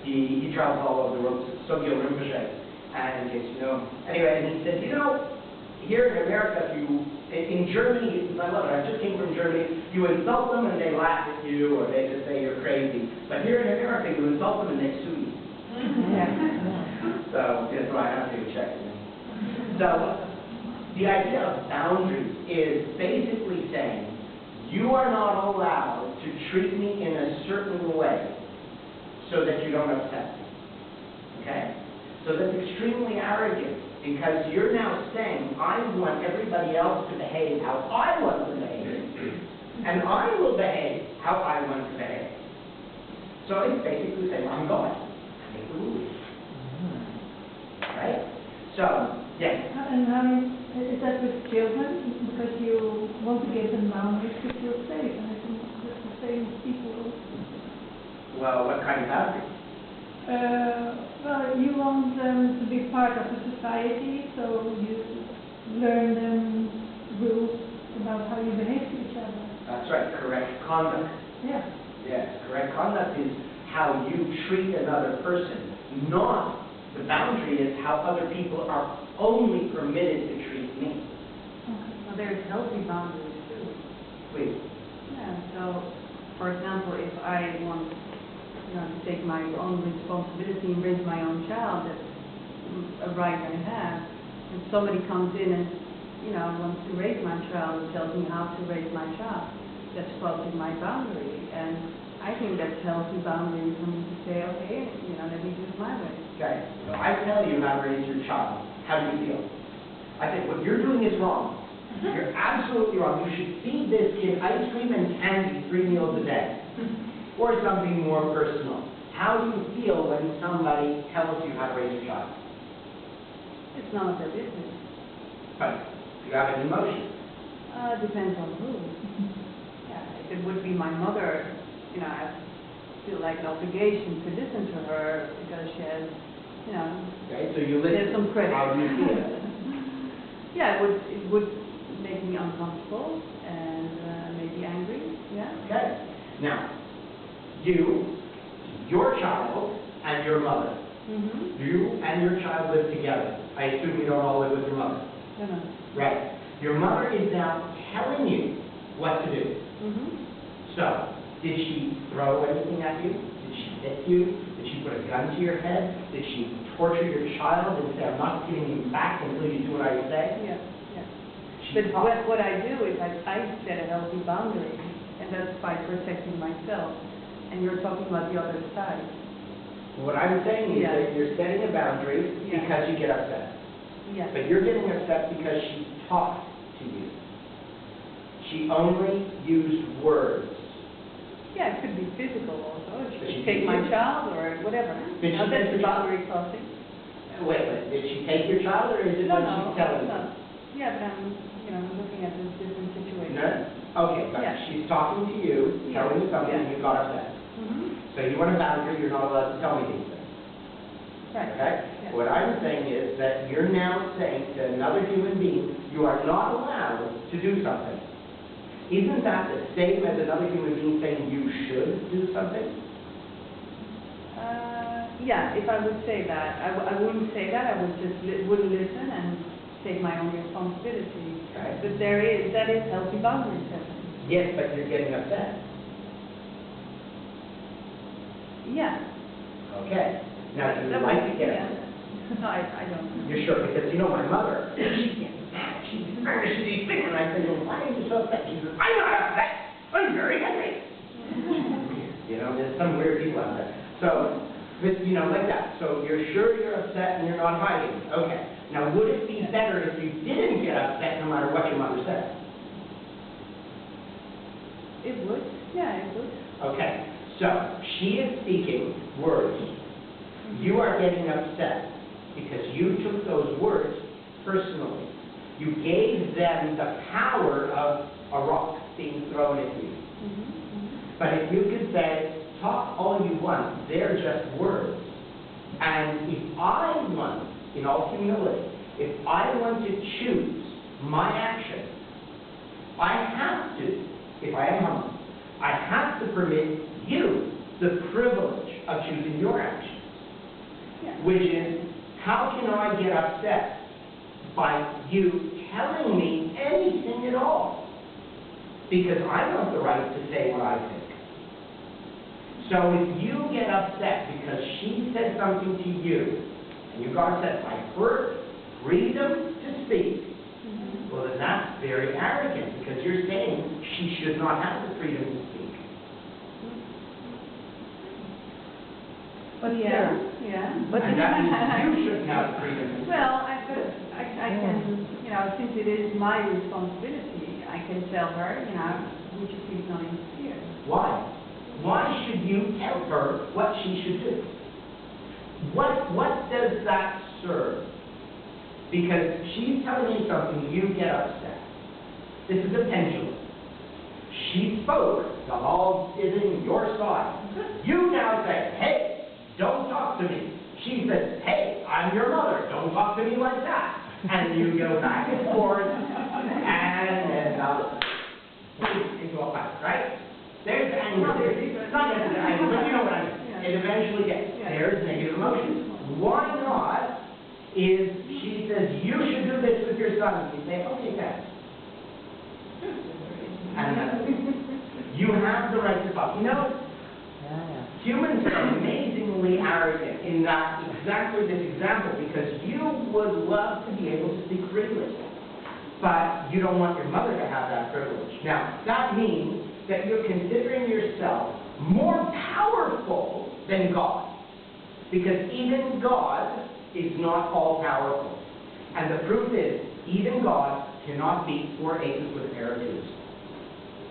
He travels all over the world, Sogyo Rinpoche, and you know, anyway, and he said, you know, here in America, in Germany, I love it, I just came from Germany, you insult them and they laugh at you, or they just say you're crazy. But here in America, you insult them and they sue you. So that's why I have to check it. So the idea of boundaries is basically saying, you are not allowed to treat me in a certain way so that you don't upset me. Okay? So that's extremely arrogant, because you're now saying, I want everybody else to behave how I want to behave, and I will behave how I want to behave. So it's basically saying, I'm God. I make the rules. Right? So, yes. And is that with children? Because you want to give them boundaries to feel safe, and I think that's the same with people. Well, what kind of boundaries? Well, you want them to be part of the society, so you learn them rules about how you behave to each other. That's right, correct conduct. Yeah. Yes, correct conduct is how you treat another person, not the boundary is how other people are only permitted to treat me. Okay. Well, there's healthy boundaries too. Please. Yeah, so, for example, if I want to take my own responsibility and raise my own child, that's a right I have. If somebody comes in and, wants to raise my child and tells me how to raise my child, that's crossing my boundary. And I think that's healthy boundary for me to say, okay, let me do it my way. Okay, so I tell you how to raise your child. How do you feel? I think what you're doing is wrong. You're absolutely wrong. You should feed this kid ice cream and candy 3 meals a day. Or something more personal. How do you feel when somebody tells you how to raise your child? It's none of their business. But do you have an emotion? Depends on who. Yeah, if it would be my mother, I feel like an obligation to listen to her because she has, Okay, so you listen. There's some credit. How do you feel? Yeah, it would make me uncomfortable and maybe angry. Yeah. Okay. Now, you, your child, and your mother. Mm-hmm. You and your child live together. I assume you don't all live with your mother. No. Right. Your mother is now telling you what to do. Mm-hmm. So, did she throw anything at you? Did she hit you? Did she put a gun to your head? Did she torture your child and say, I'm not giving you back until you do what I say? Yeah. She But what I do is I set a healthy boundary, and that's by protecting myself. And you're talking about the other side. What I'm saying is that you're setting a boundary because you get upset. Yeah. But you're getting upset because she talked to you. She only used words. Yeah, it could be physical also. She Did she could take my beat you? child or whatever. Did she That's take your child? boundary crossing. Wait, did she take your child, or is it what she's telling you? No. Yeah, but I'm looking at this different situation. No? Okay, but she's talking to you, telling you something, and you got upset. Mm-hmm. So you want a boundary, you're not allowed to tell me these things. Right. Okay? Yeah. What I'm saying is that you're now saying to another human being, you are not allowed to do something. Isn't that the same as another human being saying you should do something? Yeah, if I would say that. I wouldn't say that. I would just wouldn't listen and take my own responsibility. Okay. But that is healthy boundary setting. Yes, but you're getting upset. Yeah. Okay. Now, do you like to get upset? No, I don't. You're sure? Because, my mother, she gets mad. She's angry. She's big. And I say, well, why are you so upset? She says, I'm not upset. I'm very angry. There's some weird people out there. So, but, like that. So you're sure you're upset and you're not hiding. Okay. Now, would it be better if you didn't get upset no matter what your mother said? It would. Yeah, it would. Okay. So, she is speaking words. You are getting upset because you took those words personally. You gave them the power of a rock being thrown at you. Mm-hmm. But if you could say, talk all you want, they're just words. And if I want, in all humility, if I want to choose my action, I have to, if I am humble, I have to permit you the privilege of choosing your action. which is, how can I get upset by you telling me anything at all? Because I don't have the right to say what I think. So if you get upset because she said something to you, and you got upset by her freedom to speak, well then that's very arrogant, because you're saying she should not have the freedom to speak. But Yeah. And that means you shouldn't have the freedom to speak. Well, I can, since it is my responsibility, I can tell her, would you please not interfere? Why? Why should you tell her what she should do? What does that serve? Because she's telling you something, you get upset. This is a pendulum. She spoke, the ball is in your side. You now say, hey, don't talk to me. She says, hey, I'm your mother, don't talk to me like that. And you go back and forth, and into a fight, right? There's anger. It's not necessarily anger, but you know what I mean. Yeah. It eventually gets. There's negative emotions. Why not? Is she says, you should do this with your son. You say, okay, Dad. And you have the right to talk. Humans are amazingly arrogant in that exactly this example, because you would love to be able to speak freely, but you don't want your mother to have that privilege. Now, that means that you're considering yourself more powerful than God, because even God is not all-powerful. And the proof is, even God cannot beat 4 aces with a pair of 2s.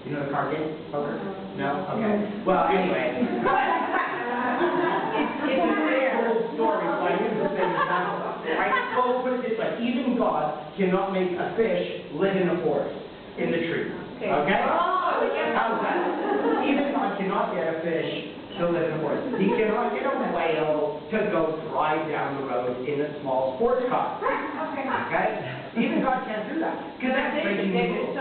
You know the card game? Poker? No? Okay. Well, anyway. It's a very old story, so I use the same example. Right? So put it this way. Even God cannot make a fish live in the forest, in the tree. Okay? How's that? Even God cannot get a fish to live in the forest. He cannot get a whale to go drive down the road in a small sports car. Okay? Even God can't do that. Because that's breaking the rules.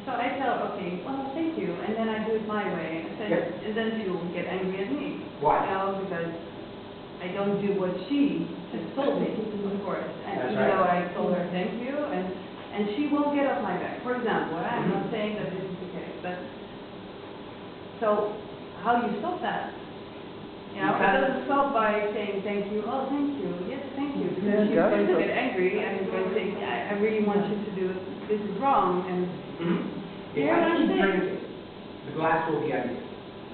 So I tell, okay, well, thank you, and then I do it my way, and then she will get angry at me. Why? Because I don't do what she has told me, of course. And That's even right. though I told her thank you, and she won't get off my back. For example, I'm not saying that this is the case, but so how do you stop that? It doesn't stop by saying thank you. Oh, thank you. Yes, thank you. Because she's going to get angry and going to say, I really want you to do it. This is wrong. And If I keep drinking, the glass will be empty.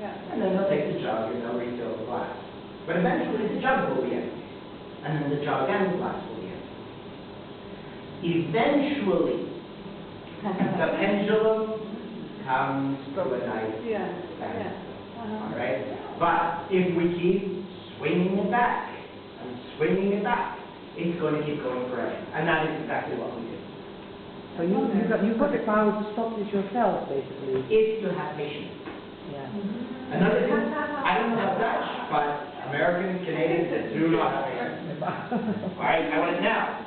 yeah. And then they'll take the jug and they'll refill the glass. But eventually the jug will be empty. And then the jug and the glass will be empty. Eventually, the pendulum comes to a nice stand. All right? But if we keep swinging it back and swinging it back, it's going to keep going forever. And that is exactly what we do. So you've got the power to stop this yourself, basically. If you have patience. Yeah. Another thing, I don't know Dutch, but Americans, Canadians do not have patience. All right, I want it now.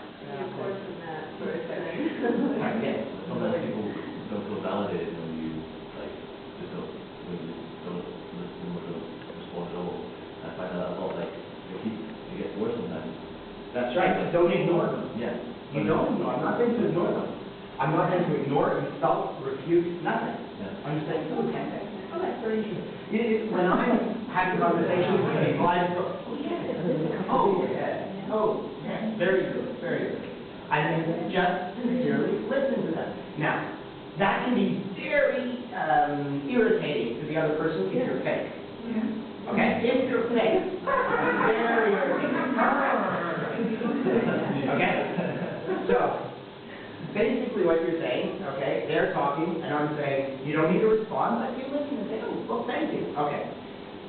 Right, yes. Sometimes people don't feel validated when you when you don't listen or don't respond at all. I find that a lot, it gets worse sometimes. That's right, but don't ignore them. Yeah. You don't ignore. I'm not going to ignore them. I'm not going to ignore, insult, refute, nothing. Yeah. I'm just saying, oh, okay. Oh, that's very interesting. When I'm having conversations with people, I just go, oh, yeah, oh, yeah, very good, very good. And then just sincerely listen to them. Now, that can be very irritating to the other person if you're fake. Okay? If you're fake, very irritating. Okay? So, basically what you're saying, okay, they're talking, and I'm saying, you don't need to respond, but you listen and say, oh, well, thank you. Okay.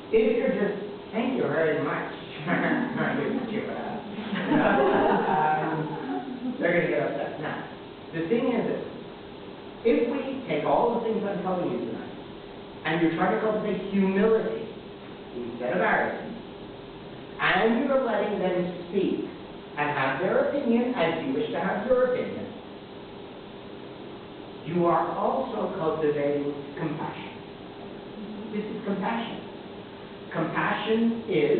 If you're just, thank you very much, they're going to get upset. Now, the thing is this. If we take all the things I'm telling you tonight, and you're trying to cultivate humility instead of arrogance, and you're letting them speak and have their opinion as you wish to have your opinion, you are also cultivating compassion. This is compassion. Compassion is